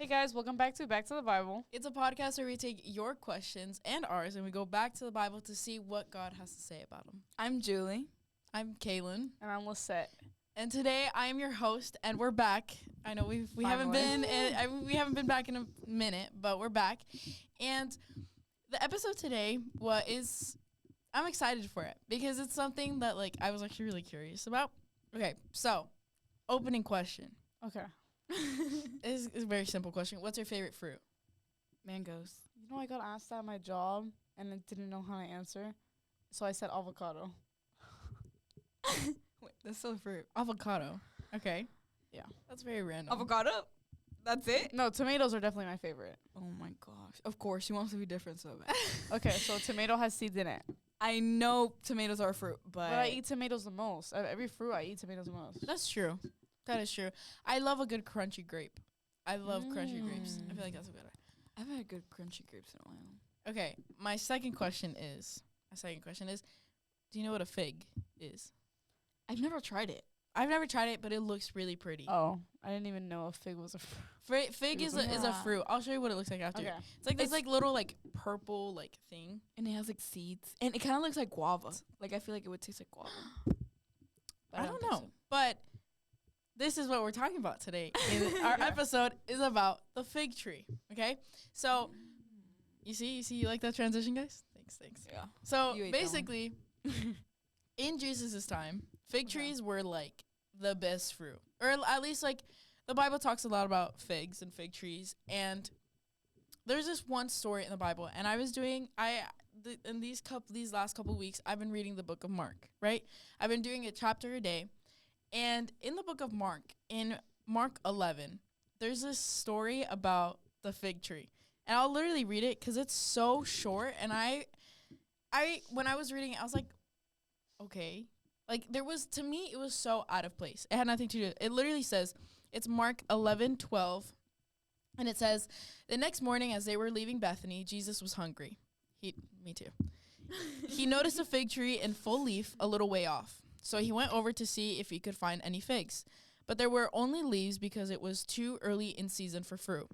Hey guys, welcome back to the Bible. It's a podcast where we take your questions and ours and we go back to the Bible to see what God has to say about them. I'm Julie. I'm Kaylin. And I'm Lisette. And today I am your host and we're back. I know we haven't been back in a minute, but we're back. And the episode today I'm excited for it because it's something that I was actually really curious about. Okay, so opening question. Okay. It's a very simple question. What's your favorite fruit? Mangoes. You know, I got asked that at my job and I didn't know how to answer. So I said avocado. Wait, that's still a fruit. Avocado. Okay. Yeah. That's very random. Avocado? That's it? No, tomatoes are definitely my favorite. Oh my gosh. Of course, she wants to be different so bad. Okay, so tomato has seeds in it. I know tomatoes are a fruit, but But I eat tomatoes the most. Of every fruit, I eat tomatoes the most. That's true. That is true. I love a good crunchy grape. I love crunchy grapes. I feel like that's a better. I haven't had good crunchy grapes in a while. Okay, my second question is, do you know what a fig is? I've never tried it. I've never tried it, but it looks really pretty. Oh, I didn't even know a fig was a fruit. Fig is a fruit. I'll show you what it looks like after. Okay. It's like this little purple thing. And it has seeds. And it kind of looks like guava. I feel like it would taste like guava. I don't know. But this is what we're talking about today. Our episode is about the fig tree. Okay? So, you like that transition, guys? Thanks. Yeah. So, basically, in Jesus' time, fig trees were the best fruit. Or at least the Bible talks a lot about figs and fig trees. And there's this one story in the Bible. And I was doing, in these last couple weeks, I've been reading the book of Mark, right? I've been doing a chapter a day. And in the book of Mark, in Mark 11, there's this story about the fig tree. And I'll literally read it because it's so short. And I when I was reading it, I was like, okay. To me, it was so out of place. It had nothing to do. It literally says, it's Mark 11:12. And it says, the next morning as they were leaving Bethany, Jesus was hungry. Me too. He noticed a fig tree in full leaf a little way off. So he went over to see if he could find any figs. But there were only leaves because it was too early in season for fruit.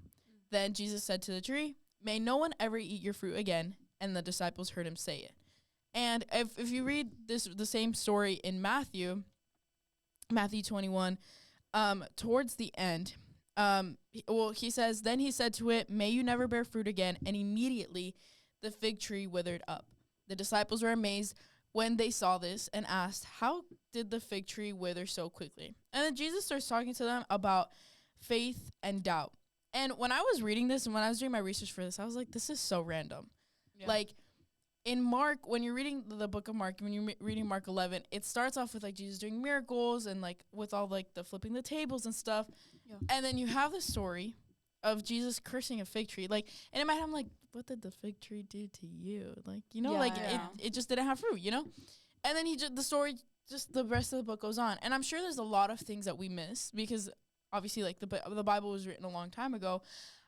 Then Jesus said to the tree, may no one ever eat your fruit again. And the disciples heard him say it. And if you read the same story in Matthew 21, towards the end, he says, then he said to it, may you never bear fruit again. And immediately the fig tree withered up. The disciples were amazed when they saw this and asked, how did the fig tree wither so quickly? And then Jesus starts talking to them about faith and doubt. And when I was reading this and when I was doing my research for this, I was like, this is so random. Yeah. In Mark, when you're reading the book of Mark, when you're reading Mark 11, it starts off with Jesus doing miracles and with all the flipping the tables and stuff. Yeah. And then you have the story of Jesus cursing a fig tree. And in my head, I'm like, what did the fig tree do to you? It just didn't have fruit, And then the rest of the book goes on. And I'm sure there's a lot of things that we miss because obviously the Bible was written a long time ago.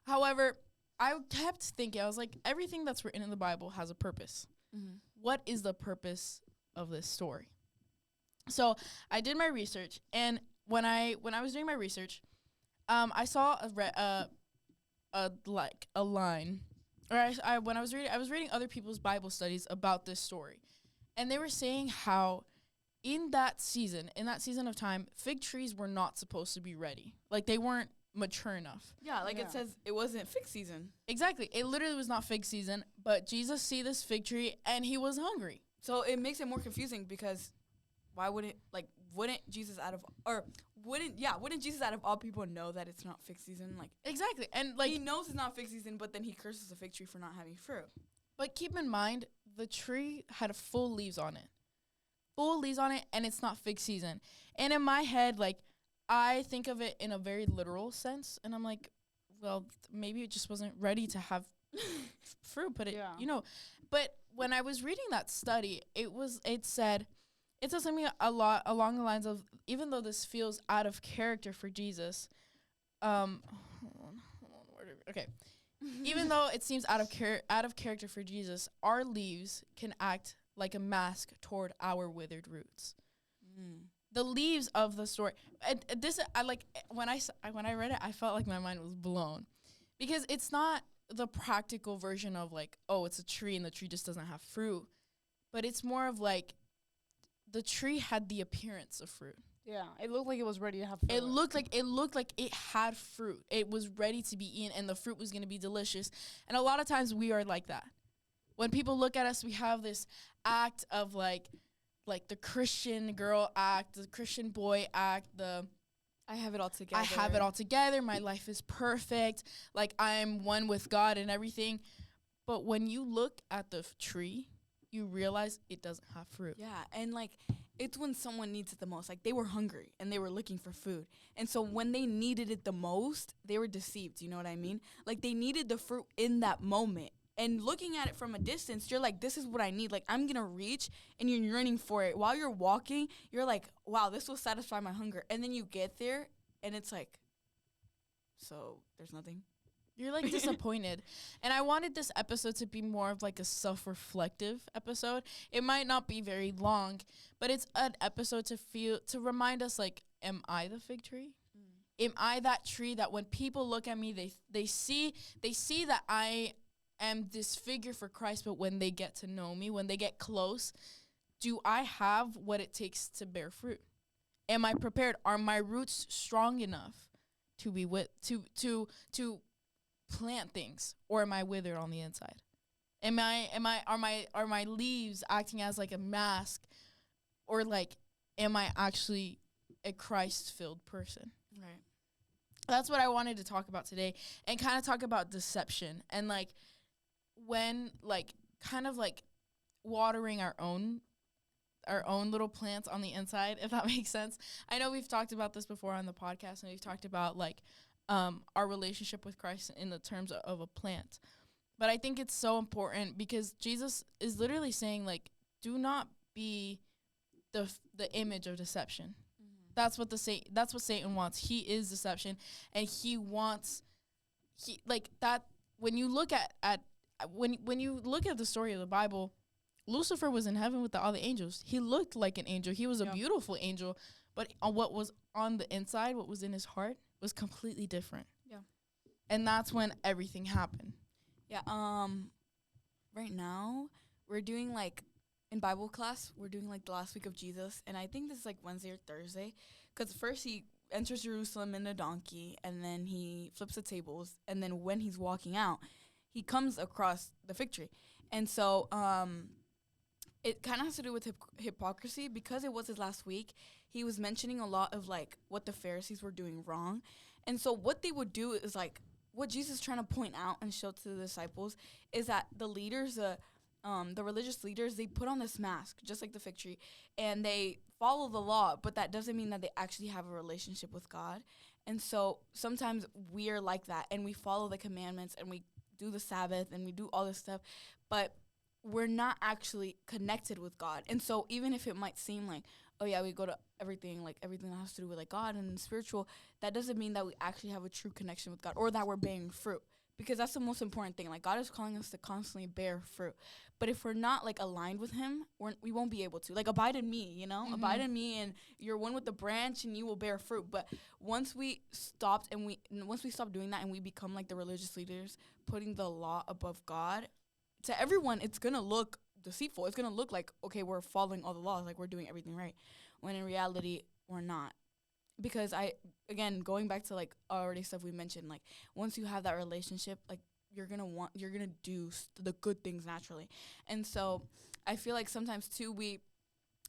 However, I kept thinking, I was like, everything that's written in the Bible has a purpose. Mm-hmm. What is the purpose of this story? So I did my research, and when I was doing my research, I saw a line, or when I was reading other people's Bible studies about this story, and they were saying how in that season of time, fig trees were not supposed to be ready. They weren't mature enough. Yeah, it says it wasn't fig season. Exactly. It literally was not fig season, but Jesus see this fig tree and he was hungry. So it makes it more confusing because why wouldn't Jesus wouldn't Jesus out of all people know that it's not fig season? Exactly. And he knows it's not fig season, but then he curses the fig tree for not having fruit. But keep in mind, the tree had full leaves on it. And it's not fig season. And in my head, I think of it in a very literal sense, and I'm like, well, maybe it just wasn't ready to have fruit, but But when I was reading that study, it said something a lot along the lines of, even though this feels out of character for Jesus, hold on, okay, even though it seems out of character for Jesus, our leaves can act like a mask toward our withered roots. Mm. The leaves of the story. When I read it, I felt like my mind was blown. Because it's not the practical version of like, oh, it's a tree and the tree just doesn't have fruit. But it's more of like the tree had the appearance of fruit. Yeah, it looked like it was ready to have fruit. It looked like it had fruit. It was ready to be eaten and the fruit was going to be delicious. And a lot of times we are like that. When people look at us, we have this act of like the Christian girl act, the Christian boy act, I have it all together. I have it all together. My life is perfect. Like I'm one with God and everything. But when you look at the tree, you realize it doesn't have fruit. Yeah, and like it's when someone needs it the most. Like they were hungry and they were looking for food. And so when they needed it the most, they were deceived. You know what I mean? Like they needed the fruit in that moment. And looking at it from a distance, you're like, this is what I need. Like, I'm going to reach, and you're yearning for it. While you're walking, you're like, wow, this will satisfy my hunger. And then you get there, and it's like, so there's nothing. You're like disappointed. And I wanted this episode to be more of like a self-reflective episode. It might not be very long, but it's an episode to remind us like, am I the fig tree? Am I that tree that when people look at me, they see that I am this figure for Christ, but when they get to know me, when they get close, do I have what it takes to bear fruit? Am I prepared? Are my roots strong enough to be to plant things, or am I withered on the inside? Are my leaves acting as like a mask, or like am I actually a Christ-filled person? Right. That's what I wanted to talk about today, and kind of talk about deception and like when like kind of like watering our own little plants on the inside, if that makes sense. I know we've talked about this before on the podcast, and we've talked about like our relationship with Christ in the terms of a plant. But I think it's so important because Jesus is literally saying like, do not be the image of deception. That's what Satan wants. He is deception, and he like that. When you look at when you look at the story of the Bible, Lucifer was in heaven with all the angels. He looked like an angel. He was a beautiful angel, but what was on the inside, what was in his heart, was completely different. Yeah, and that's when everything happened. Yeah. Right now we're doing like in Bible class, we're doing like the last week of Jesus, and I think this is like Wednesday or Thursday, because first he enters Jerusalem in a donkey, and then he flips the tables, and then when he's walking out, he comes across the fig tree. And so it kind of has to do with hypocrisy, because it was his last week. He was mentioning a lot of like what the Pharisees were doing wrong. And so what they would do is like what Jesus is trying to point out and show to the disciples is that the leaders, the religious leaders, they put on this mask just like the fig tree, and they follow the law, but that doesn't mean that they actually have a relationship with God. And so sometimes we are like that, and we follow the commandments, and we do the Sabbath, and we do all this stuff, but we're not actually connected with God. And so even if it might seem like, oh yeah, we go to everything that has to do with like God and spiritual, that doesn't mean that we actually have a true connection with God, or that we're bearing fruit, because that's the most important thing. Like God is calling us to constantly bear fruit, but if we're not like aligned with him, we won't be able to. Like abide in me, you know, abide in me, and you're one with the branch, and you will bear fruit. But once we stop doing that, and we become like the religious leaders, putting the law above God, to everyone it's gonna look deceitful. It's gonna look like, okay, we're following all the laws, like we're doing everything right, when in reality we're not. Because again, going back to like already stuff we mentioned, like once you have that relationship, like you're gonna do the good things naturally. And so I feel like sometimes too, we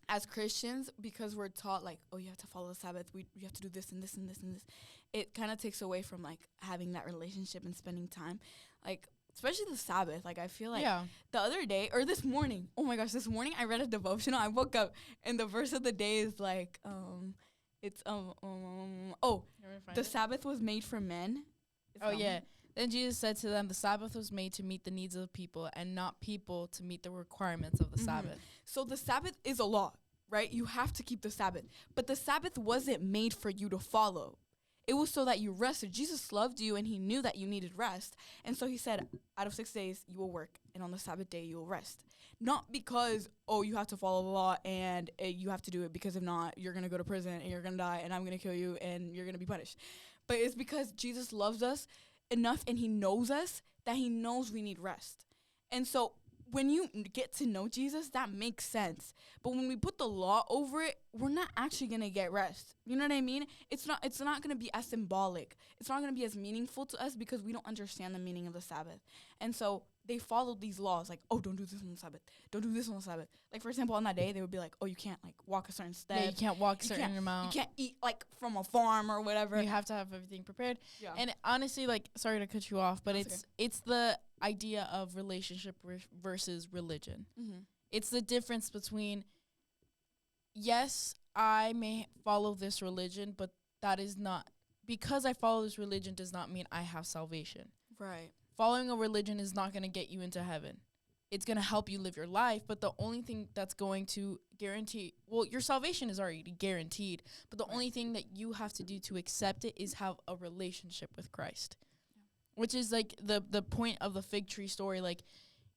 as Christians, because we're taught like, oh, you have to follow the Sabbath, you have to do this and this and this and this, it kind of takes away from like having that relationship and spending time, like especially the Sabbath. Like I feel like the other day, or this morning, oh my gosh, this morning I read a devotional. I woke up and the verse of the day is like the Sabbath was made for men. Then Jesus said to them, the Sabbath was made to meet the needs of the people, and not people to meet the requirements of the Sabbath. So the Sabbath is a law, right? You have to keep the Sabbath. But the Sabbath wasn't made for you to follow. It was so that you rested. Jesus loved you, and he knew that you needed rest. And so he said, out of 6 days, you will work, and on the Sabbath day, you will rest. Not because, oh, you have to follow the law, and you have to do it, because if not, you're going to go to prison, and you're going to die, and I'm going to kill you, and you're going to be punished. But it's because Jesus loves us, enough and he knows us that he knows we need rest. And so when you get to know Jesus, that makes sense. But when we put the law over it, we're not actually going to get rest. You know what I mean? It's not going to be as symbolic. It's not going to be as meaningful to us because we don't understand the meaning of the Sabbath. And so they followed these laws like, oh, don't do this on the Sabbath. Don't do this on the Sabbath. Like, for example, on that day, they would be like, oh, you can't, like, walk a certain step. Yeah, you can't walk a certain amount. You can't eat, like, from a farm or whatever. You have to have everything prepared. Yeah. And honestly, like, sorry to cut you off, but That's it's the idea of relationship versus religion. Mm-hmm. It's the difference between, yes, I may follow this religion, but that is not, because I follow this religion does not mean I have salvation. Right. Following a religion is not going to get you into heaven. It's going to help you live your life, but the only thing that's going to guarantee, well, your salvation is already guaranteed, but the only thing that you have to do to accept it is have a relationship with Christ, which is like the point of the fig tree story. Like,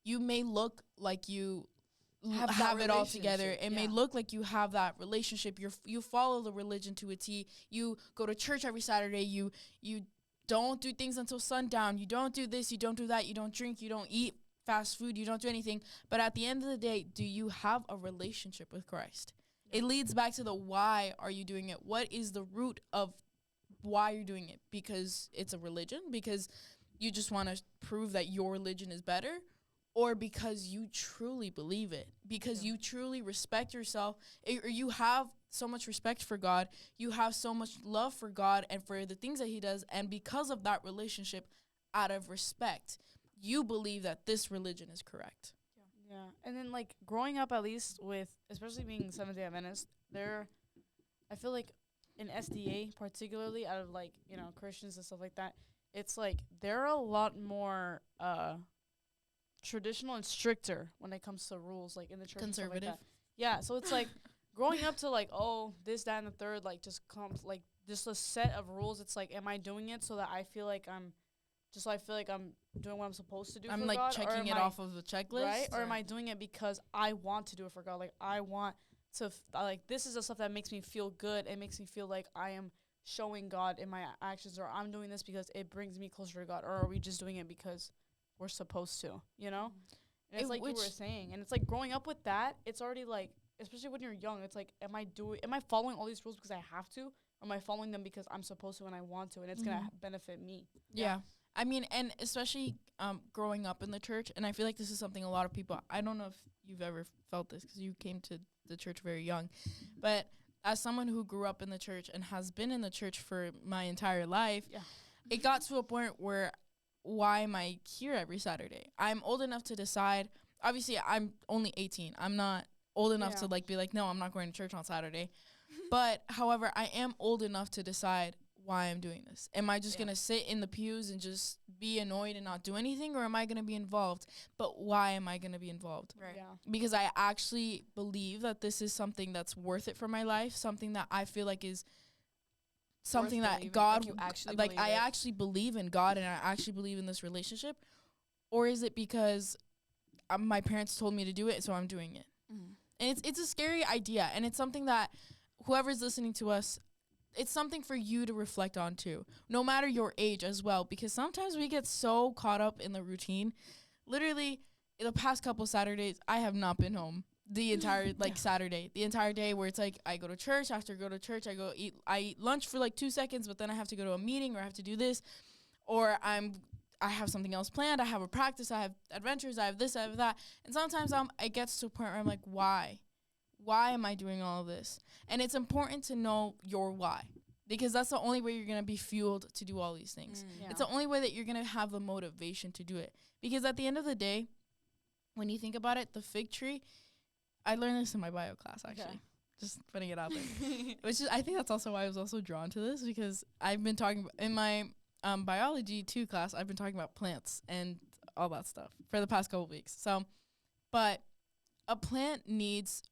you may look like you have it all together. It may look like you have that relationship. You follow the religion to a T. You go to church every Saturday. You don't do things until sundown. You don't do this. You don't do that. You don't drink. You don't eat fast food. You don't do anything. But at the end of the day, do you have a relationship with Christ? It leads back to the why are you doing it? What is the root of why you're doing it? Because it's a religion? Because you just want to prove that your religion is better? Or because you truly believe it? Because you truly respect yourself, or you have so much respect for God, you have so much love for God and for the things that he does, and because of that relationship, out of respect, you believe that this religion is correct. Yeah. And then, like, growing up, at least with, especially being Seventh-day Adventist, I feel like in SDA particularly, out of, like, you know, Christians and stuff like that, it's like they're a lot more traditional and stricter when it comes to rules, like in the church. Conservative. And stuff like that. Yeah, so it's like growing up to like, oh, this, that, and the third, like just comes like just a set of rules. It's like, am I doing it so that I feel like I'm doing what I'm supposed to do? I'm for like God, checking it off of the checklist, right? Or am I doing it because I want to do it for God? Like, I want to like, this is the stuff that makes me feel good. It makes me feel like I am showing God in my actions, or I'm doing this because it brings me closer to God, or are we just doing it because we're supposed to, you know? And it's like you were saying, and it's like growing up with that, it's already like, especially when you're young, it's like, am I following all these rules because I have to, or am I following them because I'm supposed to and I want to, and it's gonna benefit me? Yeah. I mean, and especially growing up in the church, and I feel like this is something a lot of people, I don't know if you've ever felt this because you came to the church very young, but as someone who grew up in the church and has been in the church for my entire life, it got to a point where, why am I here every Saturday? I'm old enough to decide. Obviously, I'm only 18. I'm not old enough to like be like, no, I'm not going to church on Saturday. But however, I am old enough to decide why I'm doing this. Am I just going to sit in the pews and just be annoyed and not do anything, or am I going to be involved? But why am I going to be involved? Right. Yeah. Because I actually believe that this is something that's worth it for my life, something that I feel like is something that God, like I actually believe in God and I actually believe in this relationship? Or is it because my parents told me to do it, so I'm doing it? And it's a scary idea, and it's something that whoever's listening to us, it's something for you to reflect on too, no matter your age as well, because sometimes we get so caught up in the routine. Literally, in the past couple Saturdays, I have not been home the entire Saturday, the entire day, where it's like I go to church. After I go to church, I eat lunch for like 2 seconds, but then I have to go to a meeting, or I have to do this, or I have something else planned. I have a practice. I have adventures. I have this. I have that. And sometimes it gets to a point where I'm like, why? Why am I doing all of this? And it's important to know your why, because that's the only way you're going to be fueled to do all these things. It's the only way that you're going to have the motivation to do it. Because at the end of the day, when you think about it, the fig tree, I learned this in my bio class, actually. Just putting it out there. Which is, I think that's also why I was also drawn to this, because I've been talking in my biology 2 class, I've been talking about plants and all that stuff for the past couple weeks. So, but a plant needs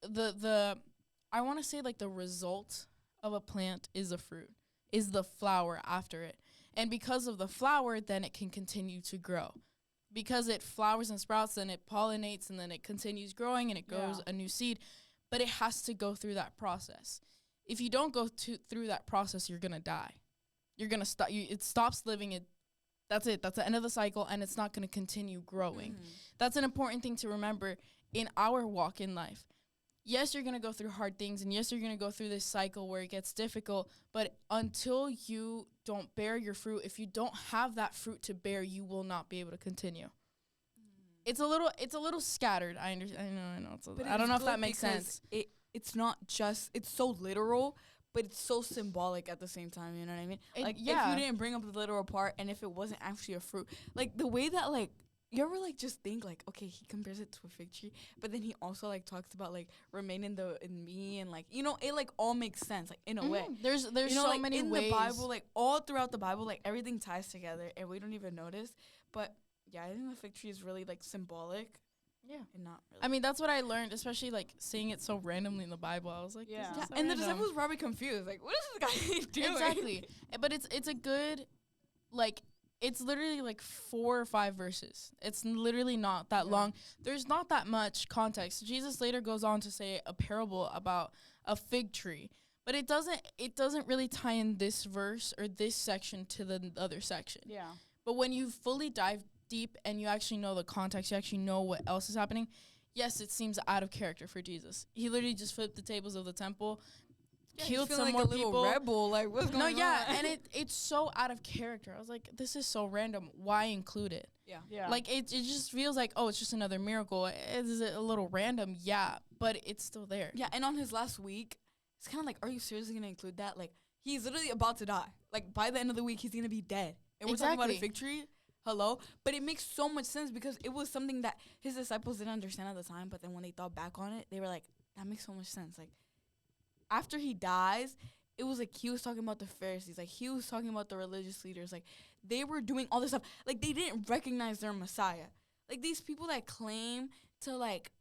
I want to say like the result of a plant is a fruit, is the flower after it. And because of the flower, then it can continue to grow. Because it flowers and sprouts, then it pollinates, and then it continues growing, and it grows a new seed. But it has to go through that process. If you don't go through that process, you're going to die. You're going to stop. It stops living. That's it. That's the end of the cycle, and it's not going to continue growing. That's an important thing to remember in our walk in life. Yes, you're going to go through hard things, and yes, you're going to go through this cycle where it gets difficult, but until you don't bear your fruit, if you don't have that fruit to bear, you will not be able to continue. It's a little scattered. I understand. I know. I don't know if that makes sense. It's not just, it's so literal, but it's so symbolic at the same time. You know what I mean? Like, if you didn't bring up the literal part, and if it wasn't actually a fruit, like the way that, like, you ever like just think like, okay, he compares it to a fig tree, but then he also like talks about like remain in me, and like, you know, it like all makes sense like in a way. There's you know, so like, many in ways. the Bible, like all throughout the Bible, like everything ties together and we don't even notice. But yeah, I think the fig tree is really like symbolic. Yeah. And not really. I mean, that's what I learned, especially like seeing it so randomly in the Bible. I was like, Yeah. this Yeah, is so and the random. disciples were probably confused. Like, what is this guy doing? Exactly. But it's a good, like, it's literally like 4 or 5 verses. It's literally not that long. There's not that much context. Jesus later goes on to say a parable about a fig tree, but it doesn't really tie in this verse or this section to the other section. Yeah. But when you fully dive deep and you actually know the context, you actually know what else is happening. Yes, it seems out of character for Jesus. He literally just flipped the tables of the temple, killed some like more a little people. rebel. Like, what's going on? No, yeah, and it's so out of character. I was like, this is so random. Why include it? Yeah. Like, it just feels like, oh, it's just another miracle. Is it a little random? Yeah, but it's still there. Yeah, and on his last week, it's kind of like, are you seriously gonna include that? Like, he's literally about to die. Like, by the end of the week, he's gonna be dead. And we're talking about a Exactly. fig tree. Hello, but it makes so much sense because it was something that his disciples didn't understand at the time. But then when they thought back on it, they were like, that makes so much sense. Like, after he dies, it was like he was talking about the Pharisees, like he was talking about the religious leaders, like they were doing all this stuff, like they didn't recognize their Messiah. Like these people that claim to like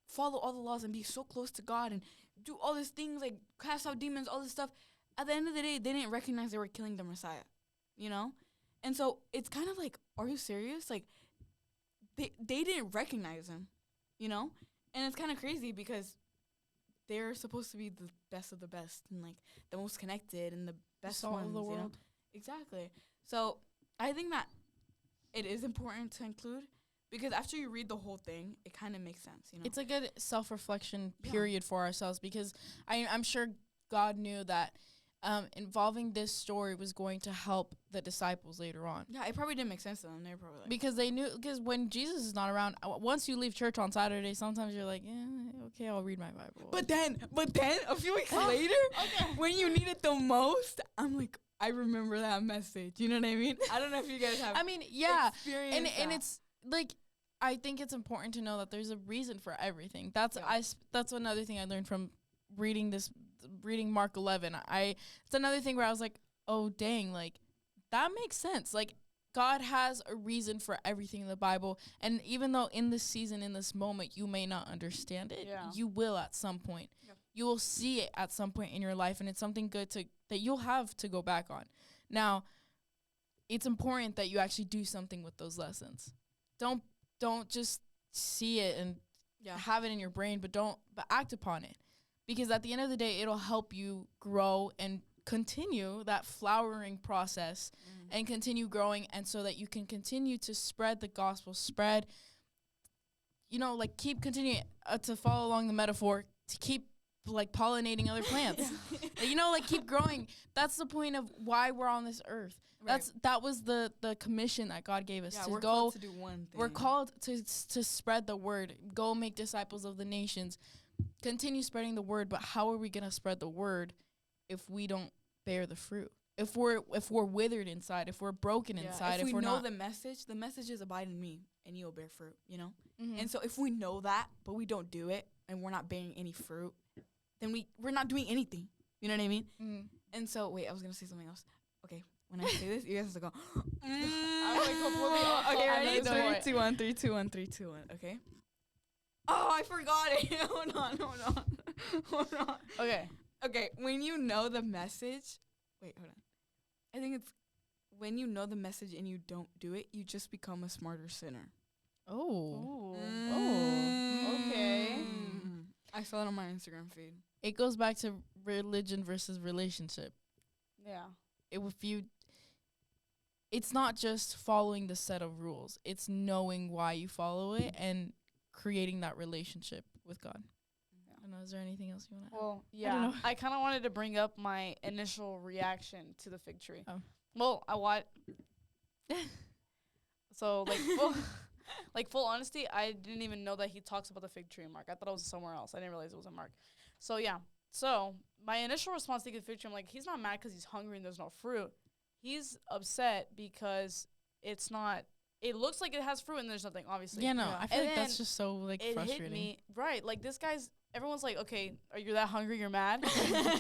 follow all the laws and be so close to God and do all these things, like cast out demons, all this stuff. At the end of the day, they didn't recognize they were killing the Messiah, you know? And so it's kind of like, are you serious? Like they didn't recognize him, you know? And it's kind of crazy because they're supposed to be the best of the best and like the most connected and the best Salt ones, of the you know? world. Exactly. So I think that it is important to include because after you read the whole thing, it kind of makes sense, you know? It's a good self-reflection Yeah. period for ourselves because I'm sure God knew that involving this story was going to help the disciples later on. Yeah, it probably didn't make sense to them. They're probably like, Because they knew, because when Jesus is not around, once you leave church on Saturday, sometimes you're like, yeah, okay, I'll read my Bible. But then a few weeks later, when you need it the most, I'm like, I remember that message. You know what I mean? I don't know if you guys have I mean, yeah, experienced and that. it's like, I think it's important to know that there's a reason for everything. That's Yeah. that's another thing I learned from reading Mark 11. It's another thing where I was like, oh dang, like that makes sense. Like God has a reason for everything in the Bible, and even though in this season, in this moment, you may not understand it, Yeah. you will at some point. Yep. You will see it at some point in your life, and it's something good that you'll have to go back on. Now, it's important that you actually do something with those lessons. Don't just see it and yeah. have it in your brain, but act upon it. Because at the end of the day, it'll help you grow and continue that flowering process and continue growing, and so that you can continue to spread the gospel, like keep continuing to follow along the metaphor, to keep like pollinating other plants. Like keep growing. That's the point of why we're on this earth. That was the commission that God gave us, Yeah, to we're go. called to do one thing. We're called to spread the word. Go make disciples of the nations. Continue spreading the word, but how are we going to spread the word if we don't bear the fruit? If we're withered inside, if we're broken inside, if we we're know not. the message is abide in me and you'll bear fruit, you know? Mhm. And so if we know that, but we don't do it and we're not bearing any fruit, then we're not doing anything. You know what I mean? Mhm. And so, wait, I was going to say something else. Okay, when I say this, you guys have to go. I'm like completely off. Okay, I know ready? this 3, point. 2, 1, 3, 2, 1, 3, 2, 1. Okay. Oh, I forgot it. Hold on. Okay. Okay, when you know the message, wait, hold on. I think it's when you know the message and you don't do it, you just become a smarter sinner. Oh. Okay. I saw it on my Instagram feed. It goes back to religion versus relationship. Yeah. it's not just following the set of rules. It's knowing why you follow it and creating that relationship with God. I don't know. Is there anything else you want to add? Well, don't yeah, know. I kind of wanted to bring up my initial reaction to the fig tree. Oh. Well, so like full honesty, I didn't even know that he talks about the fig tree in Mark. I thought it was somewhere else. I didn't realize it was in Mark. So yeah, so my initial response to the fig tree, I'm like, he's not mad because he's hungry and there's no fruit. He's upset because it's not. It looks like it has fruit and there's nothing, obviously. Yeah, no, Yeah. I feel And like that's then just so like It frustrating. hit me right. Like this guy's. Everyone's like, okay, are you that hungry? You're mad.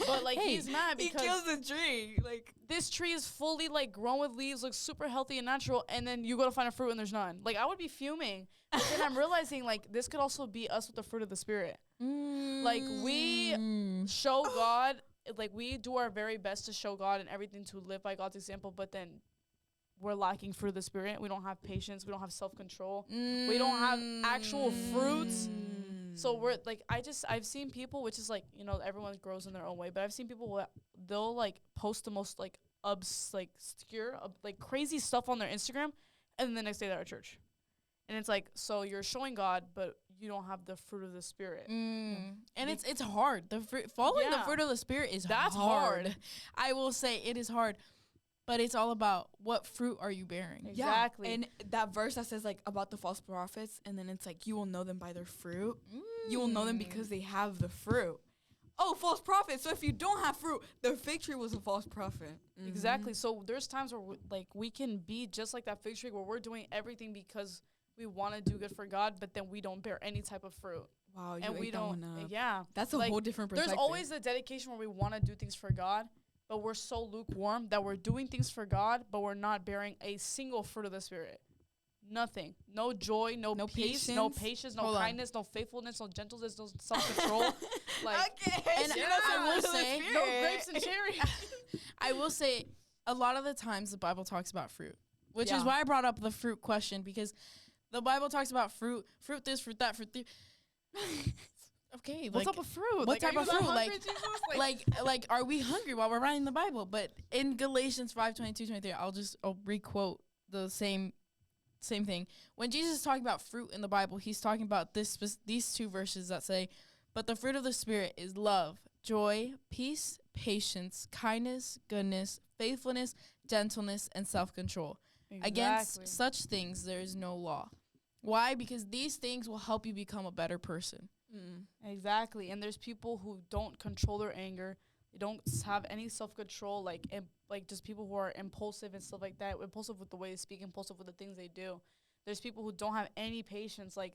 But like Hey, he's mad He because kills the tree. Like, this tree is fully like grown with leaves, looks super healthy and natural, and then you go to find a fruit and there's none. Like I would be fuming. But then I'm realizing like this could also be us with the fruit of the spirit. Like, we show God, like we do our very best to show God and everything to live by God's example, but then we're lacking fruit of the spirit. We don't have patience. We don't have self-control. We don't have actual fruits. So we're like, I've seen people, which is like, you know, everyone grows in their own way, but I've seen people who they'll like post the most like obscure, like crazy stuff on their Instagram, and then the next day they're at church. And it's like, so you're showing God, but you don't have the fruit of the spirit. And it's hard. Following the Yeah. fruit of the spirit is That's hard. hard. I will say it is hard, but it's all about what fruit are you bearing. Exactly. Yeah. And that verse that says like about the false prophets, and then it's like you will know them by their fruit. You will know them because they have the fruit. Oh, false prophet. So if you don't have fruit, the fig tree was a false prophet. Exactly. So there's times where we can be just like that fig tree where we're doing everything because we want to do good for God, but then we don't bear any type of fruit. Wow, you And ate we that don't. one up. Yeah. That's a Like, whole different There's perspective. always a dedication where we want to do things for God, but we're so lukewarm that we're doing things for God, but we're not bearing a single fruit of the Spirit. Nothing. No joy, no peace, no patience, no Hold on. kindness, no faithfulness, no gentleness, no self-control. Like, okay. And shout I out will to the say, Spirit. no grapes and cherry. I will say a lot of the times the Bible talks about fruit, which is Yeah. why I brought up the fruit question, because the Bible talks about fruit this, fruit that, fruit the. Okay, What's like, up with fruit? what Like, are type you of that fruit? hungry, Jesus? like are we hungry while we're writing the Bible? But in Galatians 5:22-23, I'll requote the same thing. When Jesus is talking about fruit in the Bible, he's talking about these two verses that say, "But the fruit of the Spirit is love, joy, peace, patience, kindness, goodness, faithfulness, gentleness, and self-control. Against such things there is no law." Why? Because these things will help you become a better person. Exactly. And there's people who don't control their anger. They don't have any self-control, like just people who are impulsive and stuff like that. Impulsive with the way they speak, impulsive with the things they do. There's people who don't have any patience. Like,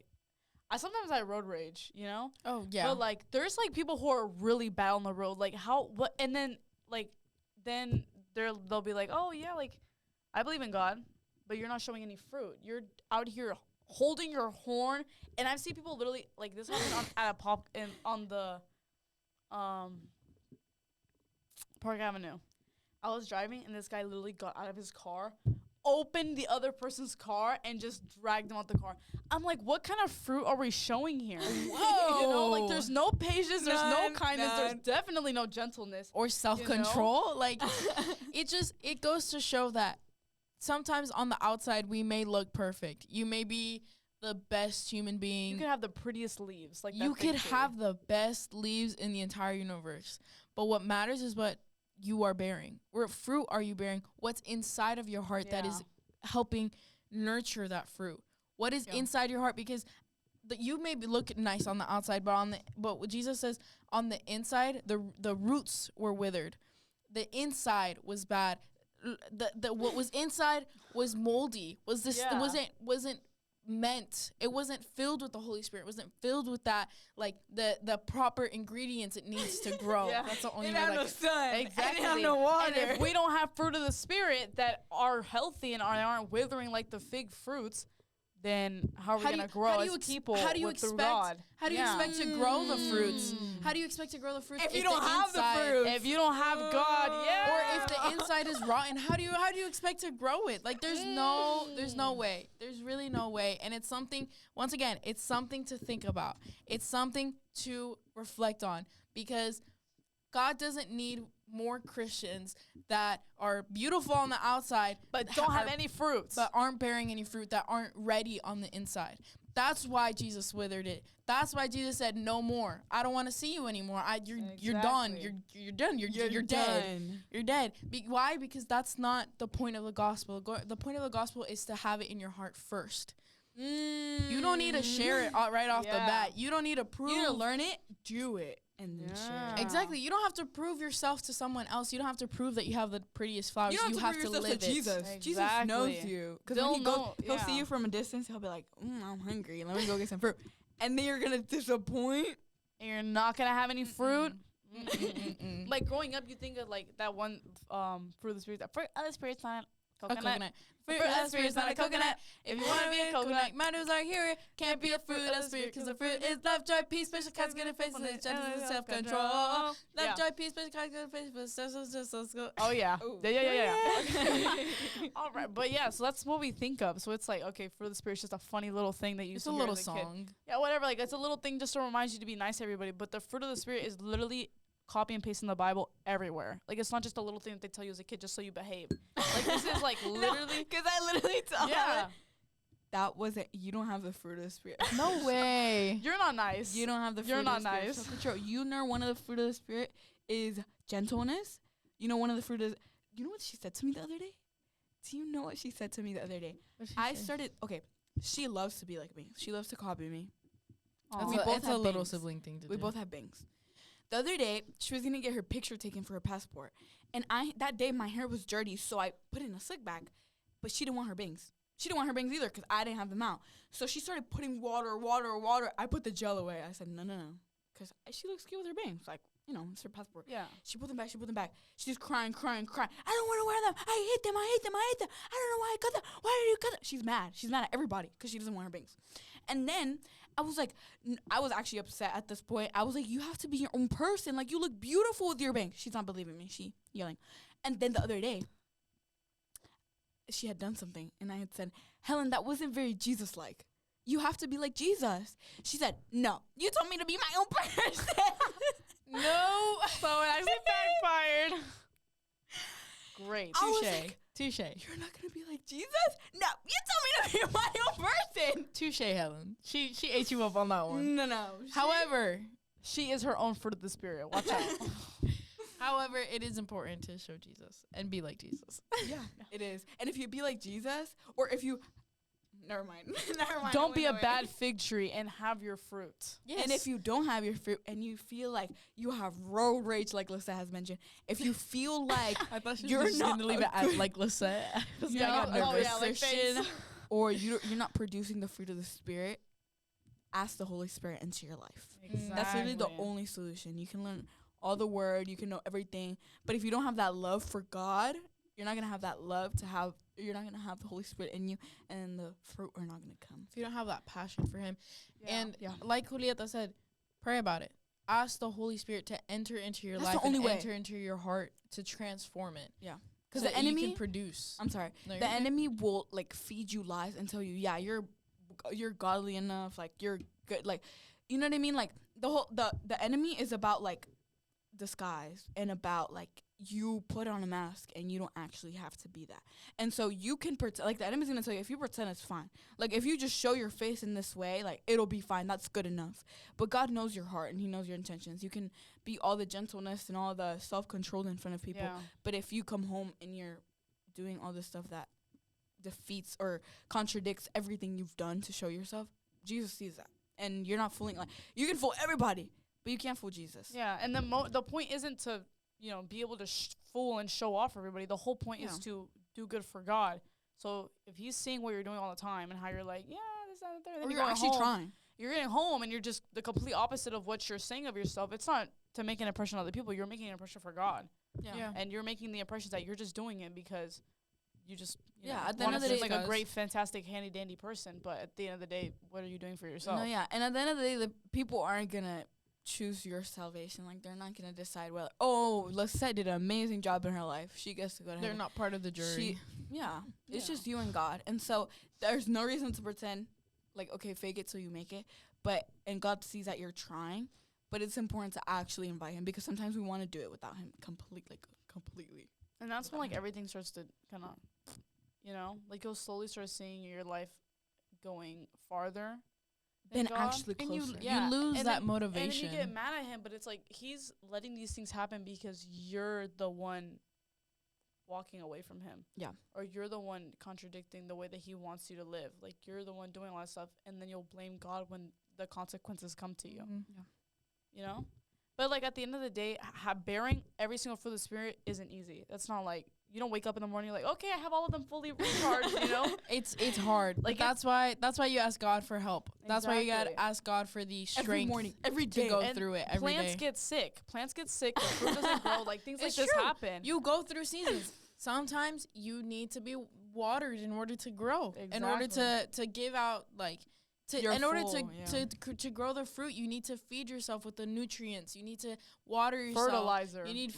sometimes I road rage, you know? Oh yeah. But, like, there's, like, people who are really bad on the road. Like, and then, like, then they'll be like, oh, yeah, like, I believe in God, but you're not showing any fruit. You're out here holding your horn. And I've seen people literally, like, this happened on the Park Avenue. I was driving, and this guy literally got out of his car, opened the other person's car, and just dragged them out the car. I'm like, what kind of fruit are we showing here? Whoa. You know, like, there's no patience, there's no None, kindness, there's none. definitely no gentleness. Or self-control. Like, it goes to show that sometimes on the outside we may look perfect. You may be the best human being. You could have the prettiest leaves. Like, You that fig could tree. have the best leaves in the entire universe. But what matters is what you are bearing. What fruit are you bearing? What's inside of your heart that is helping nurture that fruit? What is inside your heart? Because you may look nice on the outside, but what Jesus says, on the inside, the roots were withered. The inside was bad. The what was inside was moldy. Wasn't meant. It wasn't filled with the Holy Spirit. It wasn't filled with that, like the proper ingredients it needs to grow. Yeah. That's the only It way had no that sun. Exactly. It had no water. And if we don't have fruit of the Spirit that are healthy and aren't withering like the fig fruits, then how are we going to grow as people through God? How do you expect to grow the fruits? How do you expect to grow the fruits If you don't have the inside- fruit? If you don't have God, yeah. Or if the inside is rotten, how do you expect to grow it? Like, there's no way. There's really no way. And it's something, once again, it's something to think about. It's something to reflect on, because God doesn't need more Christians that are beautiful on the outside But don't have are- any fruits. but aren't bearing any fruit, that aren't ready on the inside. That's why Jesus withered it. That's why Jesus said, "No more. I don't want to see you anymore. You're done. Exactly. You're done. You're dead. You're dead." Why? Because that's not the point of the gospel. The point of the gospel is to have it in your heart first. You don't need to share it right off the Yeah. bat. You don't need to prove. You need to learn it, do it, and then share Yeah. it. Exactly. You don't have to prove yourself to someone else. You don't have to prove that you have the prettiest flowers. You don't have to prove yourself live to it. Jesus. Jesus Exactly. knows you. Because They'll when he goes, know- he'll see yeah. you from a distance. He'll be like, I'm hungry. Let me go get some fruit. And then you're going to disappoint. And you're not gonna have any fruit. Mm-mm. Like growing up, you think of like that one fruit of the spirit. Fruit of the spirit's not A coconut. coconut. Fruit of the spirit's not a coconut. If you want to be a coconut, mangoes are here. Can't be a fruit of the spirit, because the fruit is love, joy, peace, patience, kindness, goodness, faithfulness, gentleness, and self-control. Love, Yeah. joy, peace, patience, kindness, goodness, faithfulness, just go. Oh yeah. Ooh. Yeah. All right, but yeah, so that's what we think of. So it's like, okay, fruit of the spirit's just a funny little thing that you It's used a to hear little as a kid. song. Yeah, whatever. Like it's a little thing just to remind you to be nice to everybody. But the fruit of the spirit is literally copy and paste in the Bible everywhere. Like it's not just a little thing that they tell you as a kid just so you behave. Like this is like literally. Because I literally told Yeah. her, that wasn't, you don't have the fruit of the spirit. No way. You're not nice. You don't have the fruit You're of not the spirit. nice. Self-control. You know one of the fruit of the spirit is gentleness. You know one of the fruit is, you know what she said to me the other day? Do you know what she said to me the other day? I started, okay, she loves to be like me. She loves to copy me. Aw. We both It's a have little bangs. sibling thing to We do. both have bangs. The other day, she was gonna get her picture taken for her passport, and that day my hair was dirty, so I put it in a slick bag. But she didn't want her bangs. She didn't want her bangs either because I didn't have them out. So she started putting water. I put the gel away. I said no, because she looks cute with her bangs. Like, you know, it's her passport. Yeah. She put them back. She's crying. I don't want to wear them. I hate them. I don't know why I cut them. Why did you cut them? She's mad. She's mad at everybody because she doesn't want her bangs. And then I was like, I was actually upset at this point. I was like, you have to be your own person. Like, you look beautiful with your bangs. She's not believing me. She yelling. And then the other day, she had done something. And I had said, Helen, that wasn't very Jesus-like. You have to be like Jesus. She said, no. You told me to be my own person. No. So it actually backfired. Great. I was Touche. like, Touche. you're not going to be like Jesus? No. You told me to be my own person. Touche, Helen. She ate you up on that one. No. However, She is her own fruit of the spirit. Watch out. however, it is important to show Jesus and be like Jesus. Yeah, it is. And if you be like Jesus, or if you, never mind. Don't be a bad fig tree and have your fruit. Yes. And if you don't have your fruit and you feel like you have road rage, like Lisa has mentioned, if you feel like I thought she you're was just not gonna leave a it at good- like Lisette. I was you're like, I not got a oh, nervous. yeah, like, Christian, thanks. or you're not producing the fruit of the Spirit, ask the Holy Spirit into your life. That's literally the only solution. You can learn all the word, you can know everything, but if you don't have that love for God, you're not gonna have that love to have. You're not gonna have the Holy Spirit in you, and the fruit are not gonna come. If you don't have that passion for Him, and Yeah. like Julieta said, pray about it. Ask the Holy Spirit to enter into your That's life the only and way. enter into your heart to transform it. Yeah. Because The the enemy enemy- can produce. I'm sorry. No, you're The good. enemy will like feed you lies and tell you, yeah, you're godly enough, like you're good, like, you know what I mean? Like the enemy is about like disguise and about like you put on a mask and you don't actually have to be that. And so you can pretend, like the enemy's gonna tell you, if you pretend, it's fine. Like if you just show your face in this way, like it'll be fine. That's good enough. But God knows your heart and He knows your intentions. You can be all the gentleness and all the self-control in front of people. Yeah. But if you come home and you're doing all this stuff that defeats or contradicts everything you've done to show yourself, Jesus sees that. And you're not fooling, like, you can fool everybody, but you can't fool Jesus. Yeah, and the point isn't to, be able to fool and show off for everybody. The whole point is Yeah. to do good for God. So if He's seeing what you're doing all the time and how you're like, yeah, this, that, and the third, then Or you're you're going actually home, trying. You're getting home and you're just the complete opposite of what you're saying of yourself. It's not to make an impression on other people. You're making an impression for God. Yeah. And you're making the impressions that you're just doing it because you just Yeah, at the want end to of the seem day- like a great, fantastic, handy-dandy person. But at the end of the day, what are you doing for yourself? No, yeah. And at the end of the day, the people aren't going to choose your salvation. Like, they're not going to decide, well, oh, Lisette did an amazing job in her life. She gets to go to They're heaven. not part of the jury. Yeah. It's Yeah. just you and God. And so there's no reason to pretend, like, okay, fake it till you make it. And God sees that you're trying. but it's important to actually invite him because sometimes we want to do it without him completely. And that's when like everything starts to kind of, like you'll slowly start seeing your life going farther than Then God. actually And closer. you lose And that then- motivation. And then you get mad at him, but it's like he's letting these things happen because you're the one walking away from him. Yeah. Or you're the one contradicting the way that he wants you to live. Like you're the one doing all that stuff, and then you'll blame God when the consequences come to you. Mhm. You know? But like at the end of the day, bearing every single fruit of the spirit isn't easy. That's not like you don't wake up in the morning like, okay, I have all of them fully recharged, It's hard. Like, Like that's why you ask God for help. That's why you gotta Exactly. ask God for the strength Every morning, every to day. go And through it every Plants day. get sick. The fruit doesn't grow. Like things like It's this true. happen. You go through seasons. Sometimes you need to be watered in order to grow. In order to give out You're in order full, yeah. to grow the fruit, you need to feed yourself with the nutrients. You need to water yourself. Fertilizer. You need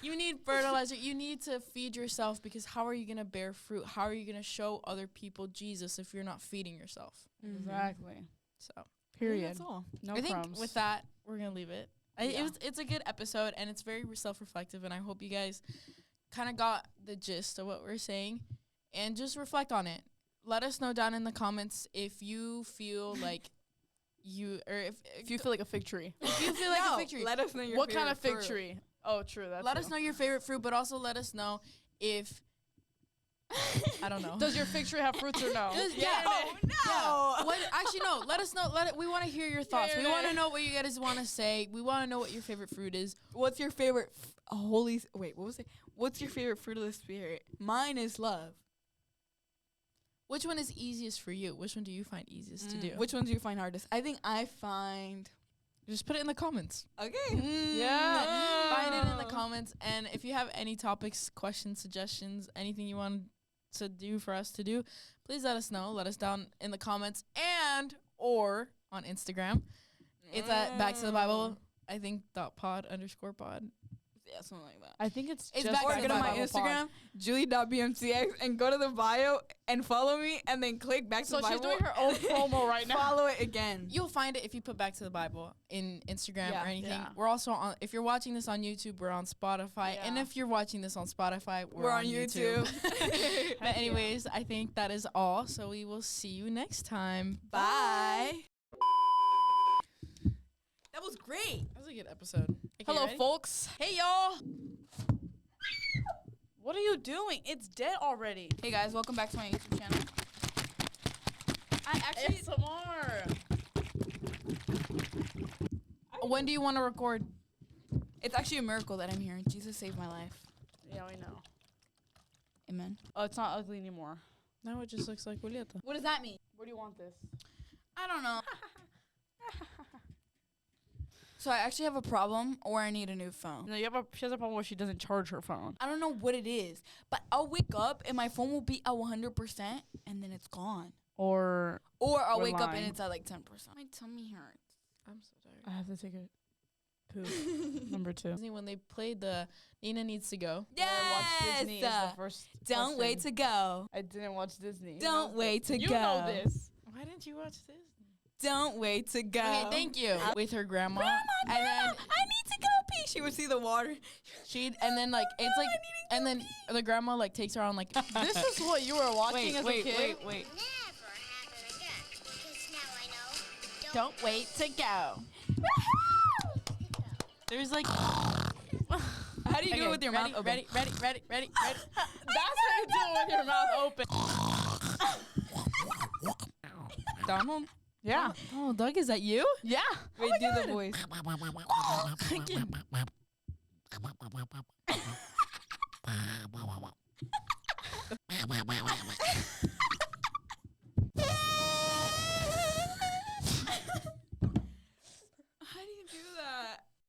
you need fertilizer. You need to feed yourself because how are you gonna bear fruit? How are you gonna show other people Jesus if you're not feeding yourself? Exactly. So Period. That's all. No I think crumbs. with that we're gonna leave it. Yeah. It's a good episode and it's very self-reflective and I hope you guys kind of got the gist of what we're saying and just reflect on it. Let us know down in the comments if you feel like you or if you feel like a fig tree. if you feel like a fig tree. Let us know your What kind of fig favorite fruit. tree? Oh, true. That's Let us know your favorite fruit, but also let us know if I don't know. Does your fig tree have fruits or no? Yeah. Oh no! Yeah. What, actually, no. Let us know. We want to hear your thoughts. We want to know what you guys want to say. We want to know what your favorite fruit is. What's your favorite wait, what was it? What's your favorite fruit of the spirit? Mine is love. Which one is easiest for you? Which one do you find easiest to do? Which one do you find hardest? I think I find. Just put it in the comments. Okay. Yeah. Find it in the comments. And if you have any topics, questions, suggestions, anything you want to do for us to do, please let us know. Let us down in the comments and or on Instagram. It's at Back to the Bible. I think .pod_pod. Yeah, something like that. I think it's It's just back Or to go the to my Bible Instagram, julie.bmcx, and go to the bio and follow me, and then click back to So the Bible. she's doing her own promo right now. Follow it again. You'll find it if you put Back to the Bible in Instagram Yeah. or anything. Yeah. We're also on, if you're watching this on YouTube, we're on Spotify. And Yeah. if you're watching this on Spotify, We're on YouTube. But anyways, I think that is all. So we will see you next time. Bye. That was great. That was a good episode. Okay, Hello, ready? folks. Hey, y'all. What are you doing? It's dead already. Hey guys, welcome back to my YouTube channel. I actually ASMR. When do you want to record? it's actually a miracle that I'm here. Jesus saved my life. Yeah, we know. Amen. Oh, it's not ugly anymore. Now it just looks like Julieta. What does that mean? Where do you want this? I don't know. So I actually have a problem or I need a new phone. No, she has a problem where she doesn't charge her phone. I don't know what it is, but I'll wake up and my phone will be at 100% and then it's gone. Or Or I'll We're wake up and lying. it's at like 10%. My tummy hurts. I'm so tired. I have to take a poop. Number 2. Disney, when they played the Nina Needs to Go. Yeah, I watched Disney. Is Yes. the first Don't wait question. to go. I didn't watch Disney. Don't wait to you go. know this. Why didn't you watch this? Don't wait to go. Okay, thank you. With her grandma. Grandma, and then I need to go pee. She would see the water. she'd and then like it's like and then the grandma like takes her on like This is what you were watching as a kid. wait. Never happen again. Because now I know. don't wait to go. There's like How do you do it with your ready, mouth open? ready. That's how you do it with your mouth open. Donald? Yeah. Oh, Doug, is that you? Yeah. Wait, do the voice.